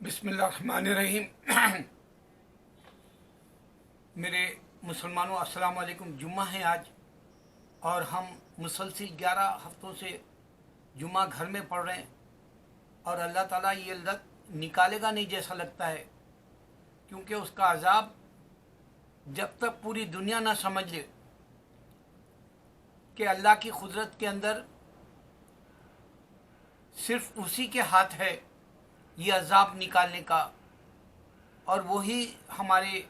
बिस्मिल्लाहिर्रहमानिर्रहीम। मेरे मुसलमानों, अस्सलाम वालेकुम। जुम्मा है आज और हम मुसलसिल 11 हफ्तों से जुम्मा घर में पढ़ रहे हैं और अल्लाह ताला ये लत निकालेगा नहीं जैसा लगता है, क्योंकि उसका अजाब जब तक पूरी दुनिया ना समझ ले कि अल्लाह की कुदरत के अंदर सिर्फ उसी के हाथ है ये अजाब निकालने का, और वही हमारे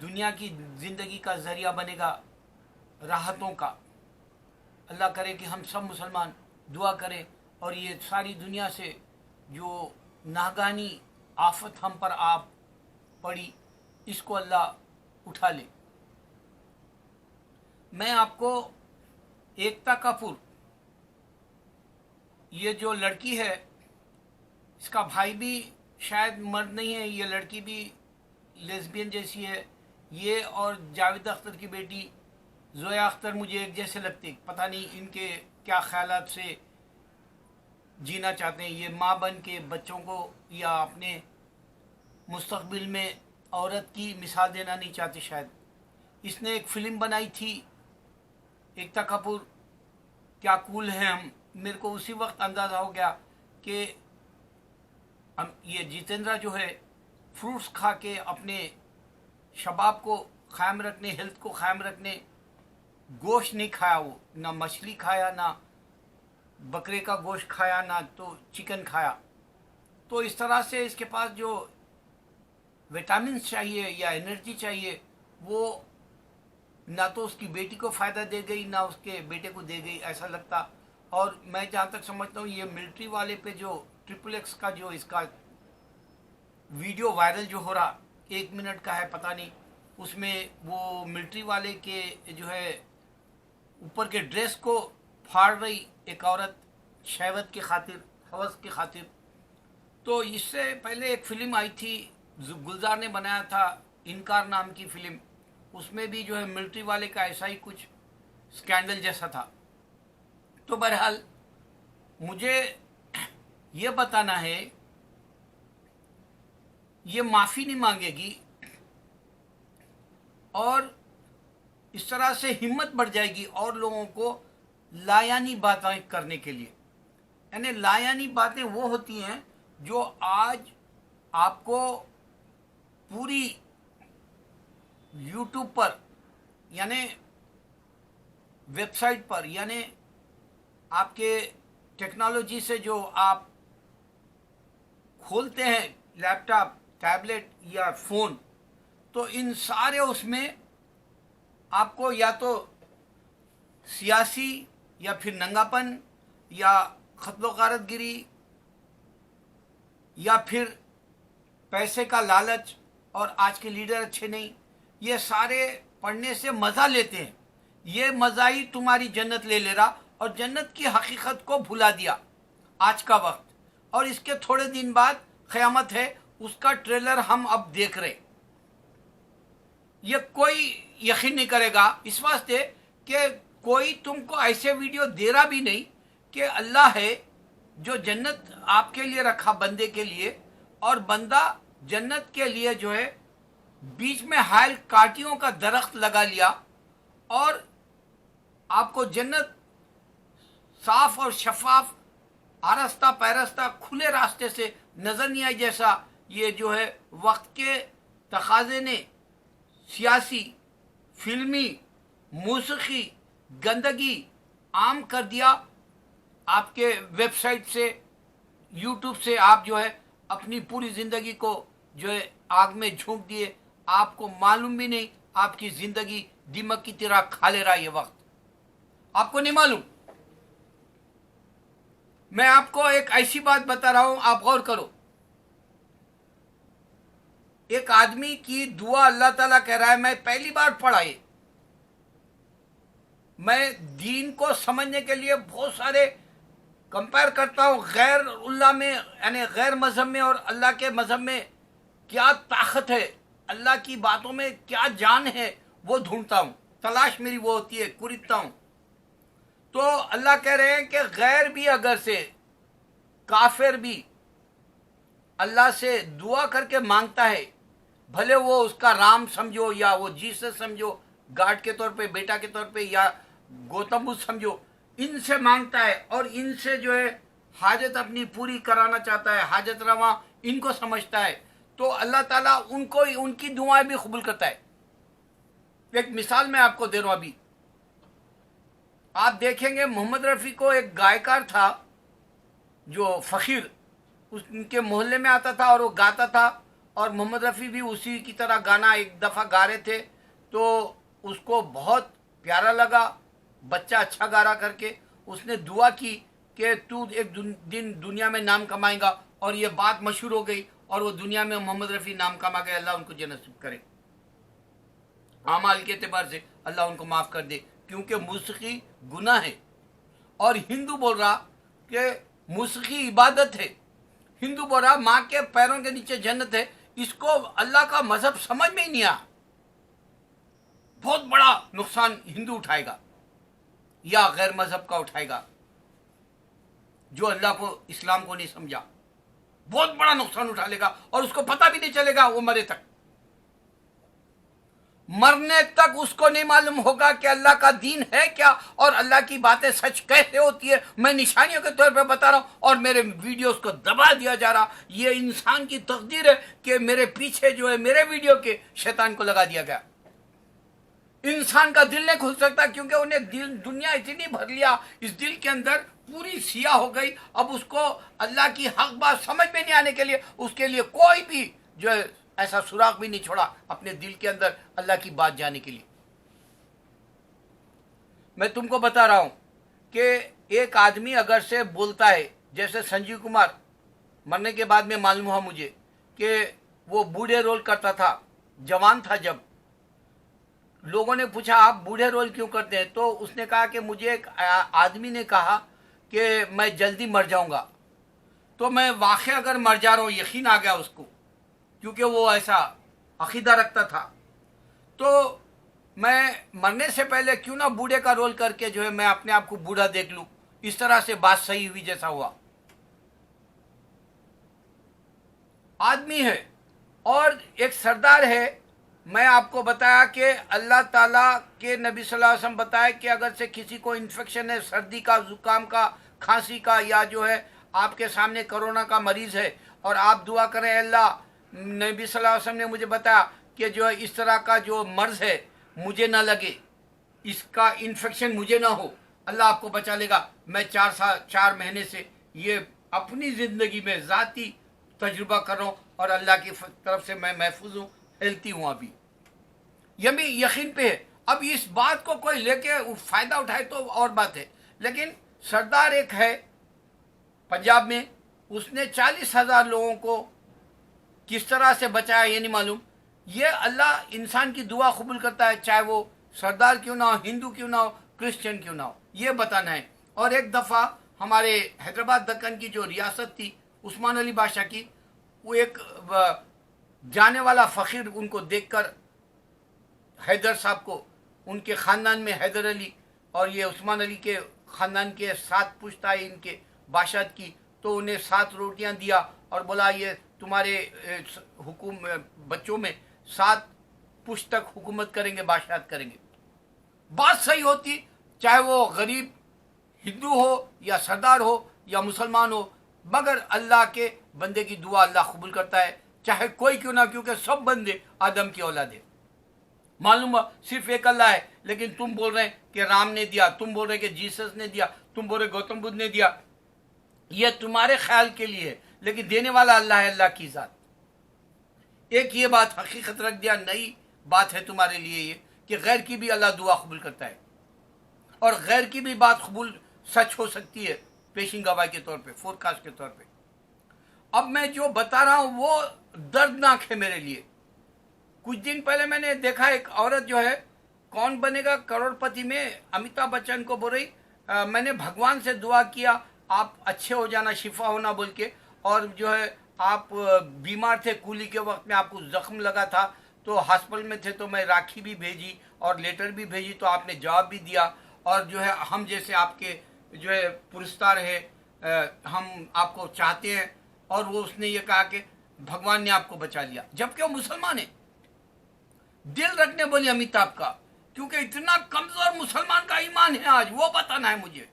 दुनिया की ज़िंदगी का ज़रिया बनेगा राहतों का। अल्लाह करे कि हम सब मुसलमान दुआ करें और ये सारी दुनिया से जो नागानी आफत हम पर आ पड़ी, इसको अल्लाह उठा ले। मैं आपको एकता कपूर, ये जो लड़की है, इसका भाई भी शायद मर्द नहीं है, ये लड़की भी लेस्बियन जैसी है। ये और जावेद अख्तर की बेटी जोया अख्तर मुझे एक जैसे लगते, पता नहीं इनके क्या ख्यालात से जीना चाहते हैं। ये माँ बन के बच्चों को या अपने मुस्तकबिल में औरत की मिसाल देना नहीं चाहते शायद। इसने एक फ़िल्म बनाई थी एकता कपूर, क्या कूल है हम। मेरे को उसी वक्त अंदाज़ा हो गया कि ये जितेंद्र जो है फ्रूट्स खा के अपने शबाब को क़ायम रखने, हेल्थ को क़ायम रखने, गोश्त नहीं खाया, वो ना मछली खाया, ना बकरे का गोश्त खाया, ना तो चिकन खाया। तो इस तरह से इसके पास जो विटामिन चाहिए या एनर्जी चाहिए वो ना तो उसकी बेटी को फ़ायदा दे गई ना उसके बेटे को दे गई, ऐसा लगता। और मैं जहाँ तक समझता हूँ ये मिलिट्री वाले पे जो XXX का जो इसका वीडियो वायरल जो हो रहा 1 मिनट का है, पता नहीं, उसमें वो मिलिट्री वाले के जो है ऊपर के ड्रेस को फाड़ रही एक औरत शहवत की खातिर, हवस की खातिर। तो इससे पहले एक फ़िल्म आई थी, गुलजार ने बनाया था, इनकार नाम की फ़िल्म। उसमें भी जो है मिलिट्री वाले का ऐसा ही कुछ स्कैंडल जैसा था। तो बहरहाल मुझे ये बताना है, ये माफ़ी नहीं मांगेगी और इस तरह से हिम्मत बढ़ जाएगी और लोगों को लायानी बातें करने के लिए। यानी लायानी बातें वो होती हैं जो आज आपको पूरी यूट्यूब पर, यानी वेबसाइट पर, यानी आपके टेक्नोलॉजी से जो आप खोलते हैं लैपटॉप, टैबलेट या फ़ोन, तो इन सारे उसमें आपको या तो सियासी या फिर नंगापन या क़त्ल गारतगिरी या फिर पैसे का लालच और आज के लीडर अच्छे नहीं, ये सारे पढ़ने से मज़ा लेते हैं। ये मज़ा ही तुम्हारी जन्नत ले ले रहा और जन्नत की हकीकत को भुला दिया आज का वक्त। और इसके थोड़े दिन बाद क़यामत है, उसका ट्रेलर हम अब देख रहे। ये कोई यकीन नहीं करेगा इस वास्ते कि कोई तुमको ऐसे वीडियो दे रहा भी नहीं कि अल्लाह है जो जन्नत आपके लिए रखा बंदे के लिए, और बंदा जन्नत के लिए जो है बीच में हायल कांटियों का दरख्त लगा लिया और आपको जन्नत साफ और शफाफ, आरस्ता पैरस्ता खुले रास्ते से नज़र नहीं आई। जैसा ये जो है वक्त के तकाज़े ने सियासी, फिल्मी, मूसीकी गंदगी आम कर दिया। आपके वेबसाइट से, यूट्यूब से आप जो है अपनी पूरी ज़िंदगी को जो है आग में झोंक दिए। आपको मालूम भी नहीं, आपकी ज़िंदगी दीमक की तरह खा ले रहा है ये वक्त, आपको नहीं मालूम। मैं आपको एक ऐसी बात बता रहा हूं, आप गौर करो। एक आदमी की दुआ अल्लाह ताला कह रहा है, मैं पहली बार पढ़ा ये, मैं दीन को समझने के लिए बहुत सारे कंपेयर करता हूँ गैर उल्लाह में, यानी गैर मजहब में और अल्लाह के मजहब में क्या ताकत है, अल्लाह की बातों में क्या जान है, वो ढूंढता हूँ। तलाश मेरी वो होती है, कुरीदता हूँ। तो अल्लाह कह रहे हैं कि गैर भी अगर से, काफिर भी अल्लाह से दुआ करके मांगता है, भले वो उसका राम समझो या वो जीसस समझो, गार्ड के तौर पे, बेटा के तौर पे, या गौतम बुद्ध समझो, इनसे मांगता है और इनसे जो है हाजत अपनी पूरी कराना चाहता है, हाजत रवा इनको समझता है, तो अल्लाह ताला उनको उनकी दुआएं भी कबूल करता है। एक मिसाल मैं आपको दे रहा हूं। अभी आप देखेंगे मोहम्मद रफ़ी को एक गायकार था जो फ़कीर, उनके मोहल्ले में आता था और वो गाता था, और मोहम्मद रफ़ी भी उसी की तरह गाना एक दफ़ा गा रहे थे, तो उसको बहुत प्यारा लगा, बच्चा अच्छा गा रहा करके उसने दुआ की कि तू एक दिन दुनिया में नाम कमाएगा, और ये बात मशहूर हो गई और वो दुनिया में मोहम्मद रफ़ी नाम कमा गए। अल्लाह उनको जन्नत नसीब करे, आमाल के एतबार से अल्लाह उनको माफ़ कर दे, क्योंकि मौसीकी गुनाह है। और हिंदू बोल रहा कि मौसीकी इबादत है, हिंदू बोल रहा माँ के पैरों के नीचे जन्नत है। इसको अल्लाह का मजहब समझ में ही नहीं आया। बहुत बड़ा नुकसान हिंदू उठाएगा या गैर मजहब का उठाएगा जो अल्लाह को, इस्लाम को नहीं समझा, बहुत बड़ा नुकसान उठा लेगा और उसको पता भी नहीं चलेगा वो मरे तक। मरने तक उसको नहीं मालूम होगा कि अल्लाह का दीन है क्या और अल्लाह की बातें सच कैसे होती है। मैं निशानियों के तौर पे बता रहा हूं और मेरे वीडियोस को दबा दिया जा रहा। ये इंसान की तकदीर है कि मेरे पीछे जो है मेरे वीडियो के शैतान को लगा दिया गया। इंसान का दिल नहीं खुल सकता क्योंकि उन्हें दुनिया इतनी भर लिया, इस दिल के अंदर पूरी सिया हो गई। अब उसको अल्लाह की हक बात समझ में नहीं आने के लिए उसके लिए कोई भी जो है ऐसा सुराग भी नहीं छोड़ा अपने दिल के अंदर अल्लाह की बात जाने के लिए। मैं तुमको बता रहा हूं कि एक आदमी अगर से बोलता है, जैसे संजीव कुमार मरने के बाद में मालूम हुआ मुझे कि वो बूढ़े रोल करता था, जवान था जब। लोगों ने पूछा आप बूढ़े रोल क्यों करते हैं, तो उसने कहा कि मुझे एक आदमी ने कहा कि मैं जल्दी मर जाऊंगा, तो मैं वाकई अगर मर जा रहा हूं, यकीन आ गया उसको क्योंकि वो ऐसा अकीदा रखता था, तो मैं मरने से पहले क्यों ना बूढ़े का रोल करके जो है मैं अपने आप को बूढ़ा देख लूं। इस तरह से बात सही हुई जैसा हुआ। आदमी है और एक सरदार है। मैं आपको बताया कि अल्लाह ताला के नबी सल्लल्लाहु अलैहि वसल्लम बताया कि अगर से किसी को इन्फेक्शन है, सर्दी का, जुकाम का, खांसी का, या जो है आपके सामने कोरोना का मरीज है और आप दुआ करें अल्लाह, नबी सल्लल्लाहु अलैहि वसल्लम ने मुझे बताया कि जो है इस तरह का जो मर्ज है मुझे ना लगे, इसका इन्फेक्शन मुझे ना हो, अल्लाह आपको बचा लेगा। मैं 4 महीने से ये अपनी ज़िंदगी में ज़ाती तजुर्बा कर रहा हूँ और अल्लाह की तरफ से मैं महफूज हूँ, हेल्थी हूँ। अभी ये भी यकीन पे है। अब इस बात को कोई लेके फ़ायदा उठाए तो और बात है, लेकिन सरदार एक है पंजाब में, उसने 40,000 लोगों को किस तरह से बचाया ये नहीं मालूम। ये अल्लाह इंसान की दुआ कबूल करता है, चाहे वो सरदार क्यों ना हो, हिंदू क्यों ना हो, क्रिश्चियन क्यों ना हो, ये बताना है। और एक दफ़ा हमारे हैदराबाद दक्कन की जो रियासत थी उस्मान अली बादशाह की, वो एक जाने वाला फ़कीर उनको देखकर हैदर साहब को, उनके ख़ानदान में हैदर अली और ये उस्मान अली के ख़ानदान के 7 पुश्त आई इनके बादशाह की, तो उन्हें 7 रोटियां दिया और बोला ये तुम्हारे हुकूम बच्चों में 7 पुश्त तक हुकूमत करेंगे, बादशाहत करेंगे। बात सही होती, चाहे वो गरीब हिंदू हो या सरदार हो या मुसलमान हो, मगर अल्लाह के बंदे की दुआ अल्लाह कबूल करता है, चाहे कोई क्यों ना, क्योंकि सब बंदे आदम की औलाद है। मालूम सिर्फ एक अल्लाह है, लेकिन तुम बोल रहे हैं कि राम ने दिया, तुम बोल रहे हैं कि जीसस ने दिया, तुम बोल रहे गौतम बुद्ध ने दिया। यह तुम्हारे ख्याल के लिए है, लेकिन देने वाला अल्लाह है, अल्लाह की जात। एक ये बात हकीकत रख दिया, नई बात है तुम्हारे लिए ये कि गैर की भी अल्लाह दुआ कबूल करता है और गैर की भी बात कबूल सच हो सकती है पेशिंग गवाही के तौर पे, फोरकास्ट के तौर पे। अब मैं जो बता रहा हूं वो दर्दनाक है मेरे लिए। कुछ दिन पहले मैंने देखा एक औरत जो है कौन बनेगा करोड़पति में अमिताभ बच्चन को बोल रही मैंने भगवान से दुआ किया आप अच्छे हो जाना, शिफा होना बोल के, और जो है आप बीमार थे, कूली के वक्त में आपको जख्म लगा था तो हॉस्पिटल में थे, तो मैं राखी भी भेजी और लेटर भी भेजी, तो आपने जवाब भी दिया, और जो है हम जैसे आपके जो है पुरस्कार है हम आपको चाहते हैं। और वो उसने ये कहा कि भगवान ने आपको बचा लिया, जबकि वो मुसलमान है। दिल रखने बोली अमिताभ का, क्योंकि इतना कमजोर मुसलमान का ईमान है आज, वो बताना है मुझे।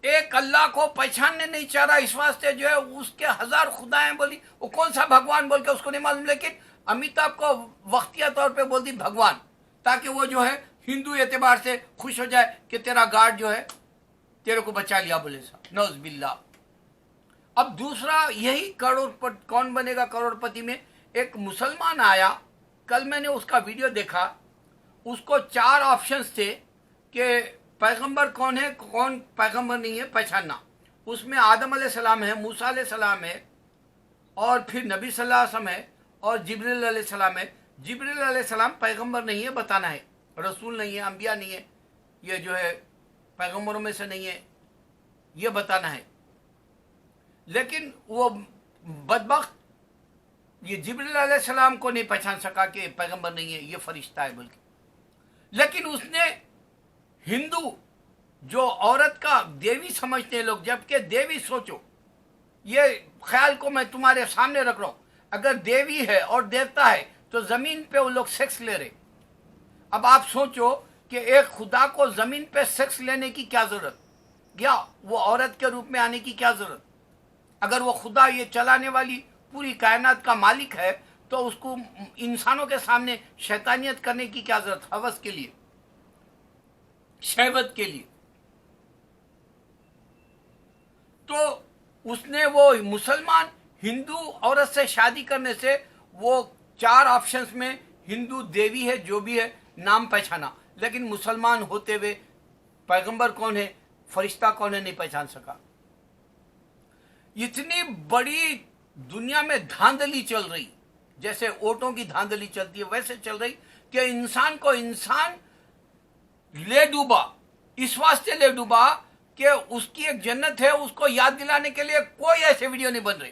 एक अल्लाह को पहचानने नहीं चाह रहा, इस वास्ते जो है उसके हजार खुदाएं बोली, वो कौन सा भगवान बोल के उसको नहीं मालूम, लेकिन अमिताभ को वक्तिया तौर पे बोल दी भगवान, ताकि वो जो है हिंदू एतबार से खुश हो जाए कि तेरा गार्ड जो है तेरे को बचा लिया, बोले साहब नौज बिल्ला। अब दूसरा यही करोड़पति, कौन बनेगा करोड़पति में एक मुसलमान आया, कल मैंने उसका वीडियो देखा, उसको 4 ऑप्शंस थे कि पैगंबर कौन है, कौन पैगंबर नहीं है पहचानना। उसमें आदम अलैहिस्सलाम है, मूसा अलैहिस्सलाम है, और फिर नबी सल्लल्लाहु अलैहि वसल्लम है, और जिब्रील अलैहिस्सलाम है। जिब्रील अलैहिस्सलाम पैगंबर नहीं है, बताना है, रसूल नहीं है, अंबिया नहीं है, ये जो है पैगंबरों में से नहीं है, ये बताना है। लेकिन वो बदबख्त ये जिब्रील अलैहिस्सलाम को नहीं पहचान सका कि पैगंबर नहीं है, ये फरिश्ता है बल्कि। लेकिन उसने हिंदू जो औरत का देवी समझते हैं लोग, जबकि देवी सोचो, ये ख्याल को मैं तुम्हारे सामने रख रहा हूं, अगर देवी है और देवता है तो जमीन पे वो लोग सेक्स ले रहे। अब आप सोचो कि एक खुदा को जमीन पे सेक्स लेने की क्या जरूरत, या वो औरत के रूप में आने की क्या जरूरत। अगर वो खुदा ये चलाने वाली पूरी कायनात का मालिक है तो उसको इंसानों के सामने शैतानियत करने की क्या जरूरत, हवस के लिए, शहवत के लिए। तो उसने वो मुसलमान हिंदू औरत से शादी करने से वो 4 ऑप्शंस में हिंदू देवी है जो भी है नाम पहचाना, लेकिन मुसलमान होते हुए पैगंबर कौन है, फरिश्ता कौन है नहीं पहचान सका। इतनी बड़ी दुनिया में धांधली चल रही, जैसे ओटों की धांधली चलती है वैसे चल रही कि इंसान को इंसान ले डूबा, इस वास्ते ले डूबा कि उसकी एक जन्नत है, उसको याद दिलाने के लिए कोई ऐसे वीडियो नहीं बन रहे।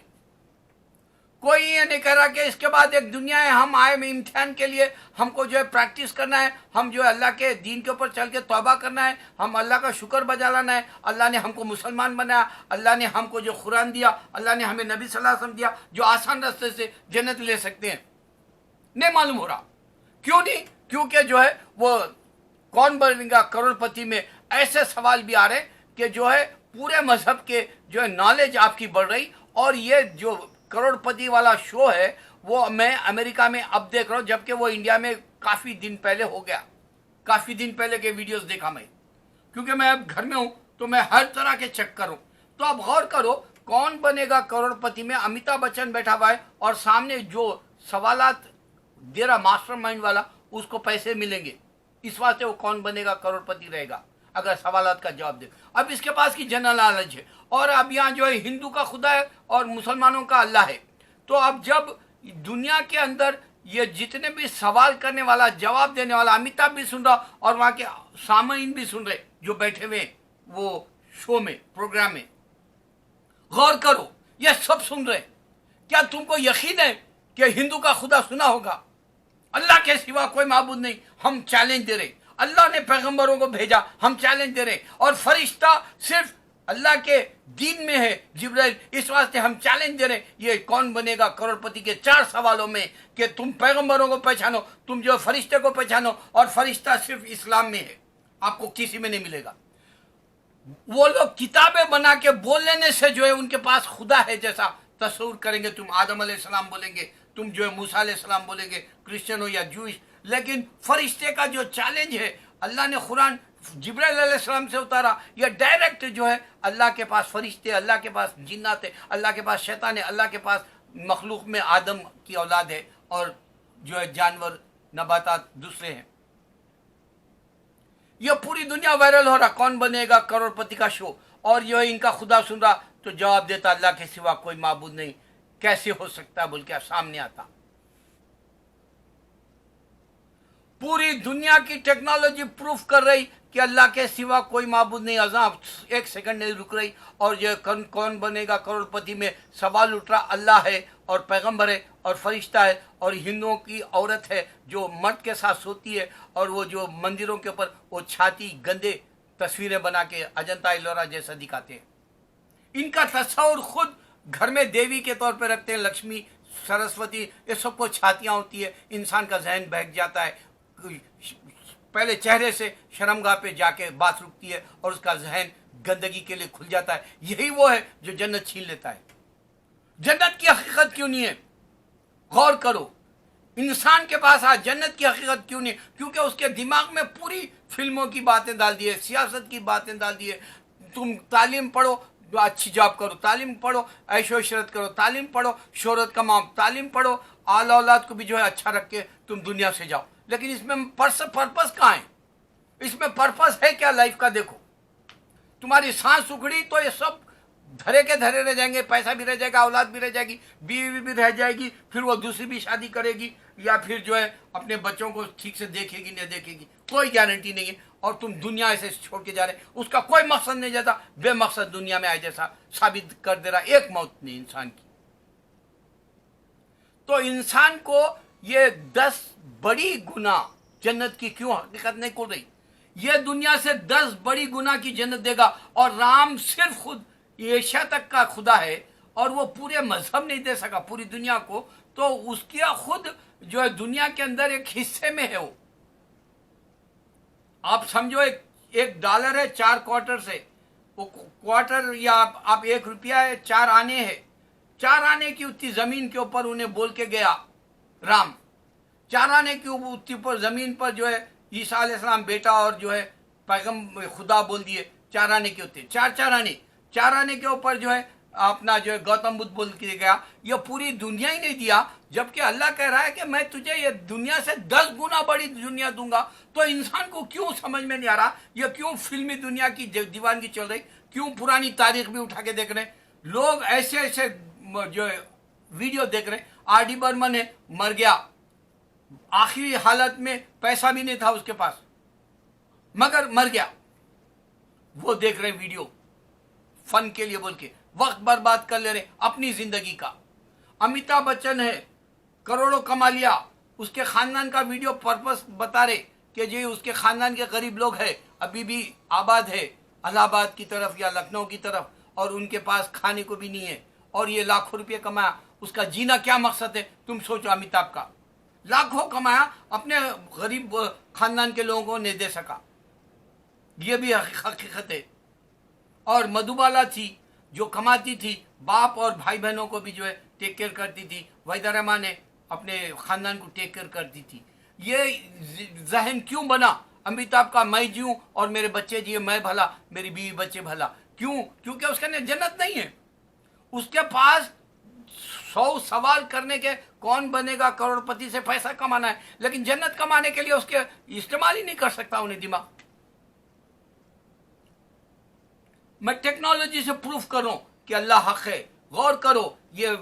कोई ये नहीं कह रहा कि इसके बाद एक दुनिया है, हम आए में इम्तिहान के लिए, हमको जो है प्रैक्टिस करना है, हम जो है अल्लाह के दीन के ऊपर चल के तौबा करना है, हम अल्लाह का शुक्र बजा लाना है। अल्लाह ने हमको मुसलमान बनाया, अल्लाह ने हमको जो कुरान दिया, अल्लाह ने हमें नबी सल्लल्लाहु अलैहि वसल्लम दिया, जो आसान रास्ते से जन्नत ले सकते हैं, नहीं मालूम हो रहा। क्यों नहीं? क्योंकि जो है वो कौन बनेगा करोड़पति में ऐसे सवाल भी आ रहे कि जो है पूरे मजहब के जो है नॉलेज आपकी बढ़ रही। और ये जो करोड़पति वाला शो है वो मैं अमेरिका में अब देख रहा हूँ, जबकि वो इंडिया में काफ़ी दिन पहले हो गया। काफ़ी दिन पहले के वीडियोस देखा मैं, क्योंकि मैं अब घर में हूँ तो मैं हर तरह के चेक करूँ। तो अब गौर करो, कौन बनेगा करोड़पति में अमिताभ बच्चन बैठा हुआ है और सामने जो सवालात दे रहा मास्टरमाइंड वाला, उसको पैसे मिलेंगे। इस वास्ते वो कौन बनेगा करोड़पति रहेगा अगर सवालात का जवाब दे। अब इसके पास की जनरल नॉलेज है, और अब यहाँ जो है हिंदू का खुदा है और मुसलमानों का अल्लाह है। तो अब जब दुनिया के अंदर ये जितने भी सवाल करने वाला, जवाब देने वाला, अमिताभ भी सुन रहा और वहाँ के सामईन भी सुन रहे जो बैठे हुए वो शो में, प्रोग्राम में, गौर करो ये सब सुन रहे। क्या तुमको यकीन है कि हिंदू का खुदा सुना होगा? अल्लाह के सिवा कोई माबूद नहीं। हम चैलेंज दे रहे, अल्लाह ने पैगंबरों को भेजा, हम चैलेंज दे रहे, और फरिश्ता सिर्फ अल्लाह के दीन में है जिब्राइल, इस वास्ते हम चैलेंज दे रहे। ये कौन बनेगा करोड़पति के 4 सवालों में कि तुम पैगंबरों को पहचानो, तुम जो फरिश्ते को पहचानो, और फरिश्ता सिर्फ इस्लाम में है, आपको किसी में नहीं मिलेगा। वो लोग किताबें बना के बोल लेने से जो है उनके पास खुदा है जैसा तस्वीर करेंगे। तुम आदम अलैहिस्सलाम बोलेंगे, तुम जो है मूसा अलैहिस्सलाम बोलेंगे, क्रिश्चियन हो या जूइश। लेकिन फरिश्ते का जो चैलेंज है, अल्लाह ने कुरान जिब्राइल अलैहिस्सलाम से उतारा, या डायरेक्ट जो है अल्लाह के पास फरिश्ते, अल्लाह के पास जिन्नात है, अल्लाह के पास शैतान है, अल्लाह के पास मखलूक में आदम की औलाद है, और जो है जानवर, नबातात दूसरे हैं। यह पूरी दुनिया वायरल हो रहा कौन बनेगा करोड़पति का शो, और जो है इनका खुदा सुन रहा तो जवाब देता अल्लाह के सिवा कोई माबूद नहीं, कैसे हो सकता बोल के सामने आता। पूरी दुनिया की टेक्नोलॉजी प्रूफ कर रही कि अल्लाह के सिवा कोई माबूद नहीं। अजाब एक सेकंड नहीं रुक रही, और जो कौन बनेगा करोड़पति में सवाल उठ रहा, अल्लाह है और पैगंबर है और फरिश्ता है, और हिंदुओं की औरत है जो मर्द के साथ सोती है, और वो जो मंदिरों के ऊपर वो छाती गंदे तस्वीरें बना के अजंता एलोरा जैसा दिखाते हैं। इनका तस्वीर खुद घर में देवी के तौर पर रखते हैं, लक्ष्मी, सरस्वती, ये सबको छातियाँ होती है, इंसान का जहन बहक जाता है। पहले चेहरे से शर्मगाह पे जाके बात रुकती है और उसका जहन गंदगी के लिए खुल जाता है। यही वो है जो जन्नत छीन लेता है। जन्नत की हकीकत क्यों नहीं है? गौर करो, इंसान के पास आज जन्नत की हकीकत क्यों नहीं? क्योंकि उसके दिमाग में पूरी फिल्मों की बातें डाल दी है, सियासत की बातें डाल दी है। तुम तालीम पढ़ो, अच्छी जॉब करो, तालीम पढ़ो, ऐशो इशरत करो, तालीम पढ़ो, शोहरत कमाओ, तालीम पढ़ो, आला औलाद को भी जो है अच्छा रख के तुम दुनिया से जाओ। लेकिन इसमें पर्पस कहाँ है? इसमें पर्पस है क्या लाइफ का? देखो, तुम्हारी सांस उखड़ी तो ये सब धरे के धरे रह जाएंगे, पैसा भी रह जाएगा, औलाद भी रह जाएगी, बीवी भी रह जाएगी, फिर वो दूसरी भी शादी करेगी, या फिर जो है अपने बच्चों को ठीक से देखेगी नहीं देखेगी, कोई गारंटी नहीं है। और तुम दुनिया ऐसे छोड़ के जा रहे, उसका कोई मकसद नहीं जाता, बेमकसद दुनिया में आए जैसा साबित कर दे रहा। एक मौत नहीं इंसान की। तो इंसान को ये 10 बड़ी गुना जन्नत की क्यों हकीकत नहीं खुल रही? ये दुनिया से 10 बड़ी गुना की जन्नत देगा। और राम सिर्फ खुद एशिया तक का खुदा है और वो पूरे मजहब नहीं दे सका पूरी दुनिया को, तो उसकी खुद जो है दुनिया के अंदर एक हिस्से में है वो। आप समझो एक डॉलर है 4 क्वार्टर से, वो क्वार्टर या आप 1 रुपया है, 4 आने हैं। 4 आने की उतनी जमीन के ऊपर उन्हें बोल के गया राम। 4 आने की उतनी ऊपर जमीन पर जो है ईसा अलैहिस्सलाम बेटा और जो है पैगम खुदा बोल दिए। 4 आने के उतने 4 आने के ऊपर जो है अपना जो है गौतम बुद्ध बोल के गया। ये पूरी दुनिया ही नहीं दिया, जबकि अल्लाह कह रहा है कि मैं तुझे ये दुनिया से 10 गुना बड़ी दुनिया दूंगा। तो इंसान को क्यों समझ में नहीं आ रहा? ये क्यों फिल्मी दुनिया की दीवानगी चल रही? क्यों पुरानी तारीख भी उठा के देख रहे? लोग ऐसे ऐसे जो है वीडियो देख रहे। R.D. बर्मन है, मर गया, आखिरी हालत में पैसा भी नहीं था उसके पास, मगर मर गया। वो देख रहे वीडियो फन के लिए बोल के, वक्त बर्बाद कर ले रहे अपनी जिंदगी का। अमिताभ बच्चन है, करोड़ों कमा लिया, उसके खानदान का वीडियो पर्पस बता रहे कि जी उसके खानदान के गरीब लोग हैं, अभी भी आबाद है इलाहाबाद की तरफ या लखनऊ की तरफ, और उनके पास खाने को भी नहीं है, और ये लाखों रुपये कमाया। उसका जीना क्या मकसद है? तुम सोचो। अमिताभ का लाखों कमाया, अपने गरीब खानदान के लोगों को नहीं दे सका। ये भी हकीकत है। और मधुबाला थी जो कमाती थी, बाप और भाई बहनों को भी जो है टेक केयर करती थी। वहीदा रहमान ने अपने खानदान को टेक केयर करती थी। ये जहन क्यों बना अमिताभ का? मैं जीऊं और मेरे बच्चे जिए, मैं भला, मेरी बीवी बच्चे भला। क्यों? क्योंकि उसके अंदर जन्नत नहीं है। उसके पास 100 सवाल करने के, कौन बनेगा करोड़पति से पैसा कमाना है, लेकिन जन्नत कमाने के लिए उसके इस्तेमाल ही नहीं कर सकता उन्हें दिमाग। मैं टेक्नोलॉजी से प्रूफ करूं कि अल्लाह हक है। गौर करो, ये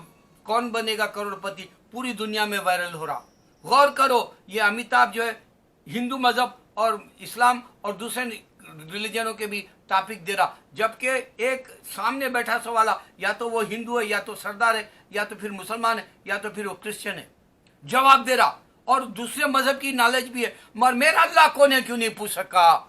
कौन बनेगा करोड़पति पूरी दुनिया में वायरल हो रहा। गौर करो, ये अमिताभ जो है हिंदू मजहब और इस्लाम और दूसरे रिलीजनों के भी टॉपिक दे रहा, जबकि एक सामने बैठा सवाला या तो वो हिंदू है, या तो सरदार है, या तो फिर मुसलमान है, या तो फिर वो क्रिश्चियन है, जवाब दे रहा। और दूसरे मजहब की नॉलेज भी है, मगर मेरा अल्लाह कौन है क्यों नहीं पूछ सका?